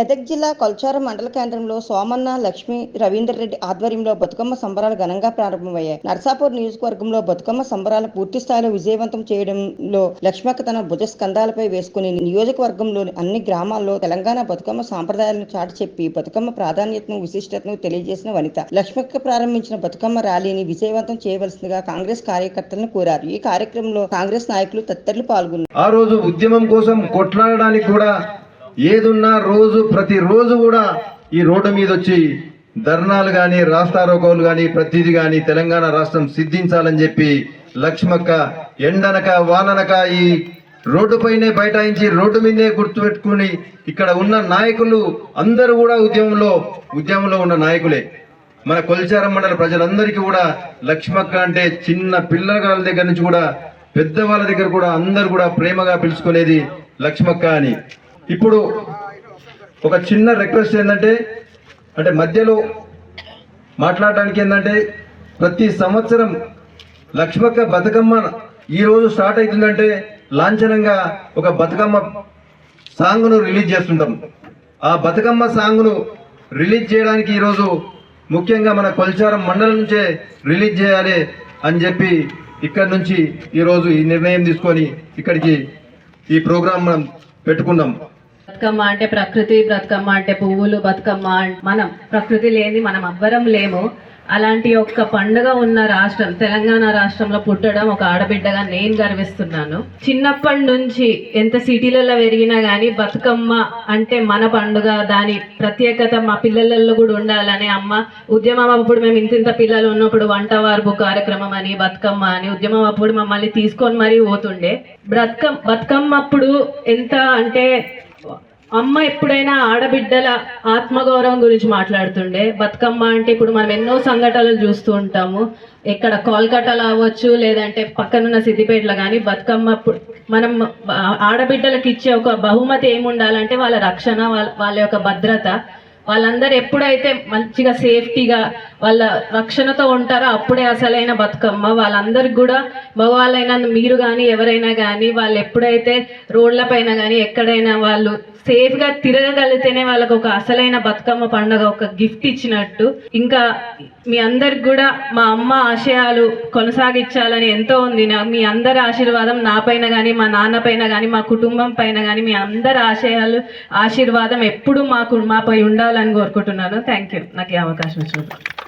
మెదక్ జిల్లా కొల్చారం మండల కేంద్రంలో సోమన్న, లక్ష్మి, రవీందర్ రెడ్డి ఆధ్వర్యంలో బతుకమ్మ సంబరాలు ఘనంగా ప్రారంభమయ్యాయి. నర్సాపూర్ నియోజకవర్గంలో బతుకమ్మ సంబరాలు పూర్తి స్థాయిలో విజయవంతం చేయడంలో లక్ష్మక్క తన భుజ స్కంధాలపై వేసుకుని నియోజకవర్గంలోని అన్ని గ్రామాల్లో తెలంగాణ బతుకమ్మ సాంప్రదాయాలను చాటి చెప్పి బతుకమ్మ ప్రాధాన్యతను, విశిష్టతను తెలియజేసిన వనిత. లక్ష్మక్క ప్రారంభించిన బతుకమ్మ ర్యాలీని విజయవంతం చేయవలసిందిగా కాంగ్రెస్ కార్యకర్తలను కోరారు. ఈ కార్యక్రమంలో కాంగ్రెస్ నాయకులు తదితరులు పాల్గొన్నారు. ఆ రోజు ఉద్యమం కోసం కొట్లాడడానికి కూడా ఏదున్నా ప్రతిరోజు కూడా ఈ రోడ్డు మీద వచ్చి ధర్నాలు కానీ, రాస్తారోకోలు కానీ, ప్రతిదీ కానీ తెలంగాణ రాష్ట్రం సిద్ధించాలని చెప్పి లక్ష్మక్క ఎండనక వాననక ఈ రోడ్డు పైనే బైఠాయించి రోడ్డు మీదే గుర్తుపెట్టుకుని ఇక్కడ ఉన్న నాయకులు అందరూ కూడా ఉద్యమంలో ఉన్న నాయకులే. మన కొల్చారం మండల ప్రజలందరికీ కూడా లక్ష్మక్క అంటే చిన్న పిల్లగాళ్ళ దగ్గర నుంచి కూడా పెద్దవాళ్ళ దగ్గర కూడా అందరు కూడా ప్రేమగా పిలుచుకునేది లక్ష్మక్క అని. ఇప్పుడు ఒక చిన్న రిక్వెస్ట్ ఏంటంటే, మధ్యలో మాట్లాడడానికి ఏంటంటే, ప్రతి సంవత్సరం లక్ష్మక్క బతుకమ్మ ఈరోజు స్టార్ట్ అవుతుందంటే లాంఛనంగా ఒక బతుకమ్మ సాంగ్ను రిలీజ్ చేస్తుంటాం. ఆ బతుకమ్మ సాంగ్ను రిలీజ్ చేయడానికి ఈరోజు ముఖ్యంగా మన కొల్చారం మండలం నుంచే రిలీజ్ చేయాలి అని చెప్పి ఇక్కడి నుంచి ఈరోజు ఈ నిర్ణయం తీసుకొని ఇక్కడికి ఈ ప్రోగ్రాం మనం పెట్టుకున్నాం. బతుకమ్మ అంటే ప్రకృతి, బతుకమ్మ అంటే పువ్వులు, బతుకమ్మ మనం ప్రకృతి లేని మనం ఎవ్వరం లేము. అలాంటి ఒక్క పండుగ ఉన్న రాష్ట్రం తెలంగాణ రాష్ట్రంలో పుట్టడం ఒక ఆడబిడ్డగా నేను గర్విస్తున్నాను. చిన్నప్పటి నుంచి ఎంత సిటీలలో పెరిగినా కానీ బతుకమ్మ అంటే మన పండుగ, దాని ప్రత్యేకత మా పిల్లలలో కూడా ఉండాలని అమ్మ ఉద్యమం అప్పుడు మేము ఇంత పిల్లలు ఉన్నప్పుడు వంట వార్పు కార్యక్రమం అని, బతుకమ్మ అని ఉద్యమం అప్పుడు మమ్మల్ని తీసుకొని మరీ పోతుండే. బతుకమ్మ అప్పుడు ఎంత అంటే అమ్మ ఎప్పుడైనా ఆడబిడ్డల ఆత్మగౌరవం గురించి మాట్లాడుతుండే. బతుకమ్మ అంటే ఇప్పుడు మనం ఎన్నో సంఘటనలు చూస్తూ ఉంటాము. ఇక్కడ కోల్కతాలో అవ్వచ్చు, లేదంటే పక్కనున్న సిద్దిపేటలో కానీ బతుకమ్మ మనం ఆడబిడ్డలకు ఇచ్చే ఒక బహుమతి ఏముండాలంటే వాళ్ళ రక్షణ, వాళ్ళ యొక్క భద్రత. వాళ్ళందరూ ఎప్పుడైతే మంచిగా సేఫ్టీగా వాళ్ళ రక్షణతో ఉంటారో అప్పుడే అసలైన బతుకమ్మ. వాళ్ళందరికి కూడా మగవాళ్ళైనా మీరు కానీ ఎవరైనా కానీ వాళ్ళు ఎప్పుడైతే రోడ్ల పైన కానీ ఎక్కడైనా వాళ్ళు సేఫ్గా తిరగగలిగితేనే వాళ్ళకు ఒక అసలైన బతుకమ్మ పండుగ ఒక గిఫ్ట్ ఇచ్చినట్టు. ఇంకా మీ అందరికి కూడా మా అమ్మ ఆశయాలు కొనసాగించాలని ఎంతో ఉంది. మీ అందరి ఆశీర్వాదం నా పైన కానీ, మా నాన్న పైన కానీ, మా కుటుంబం పైన కానీ మీ అందరి ఆశీర్వాదం ఎప్పుడు మాపై ఉండాలని కోరుకుంటున్నాను. థ్యాంక్ యూ నాకు ఈ అవకాశం ఇచ్చినందుకు.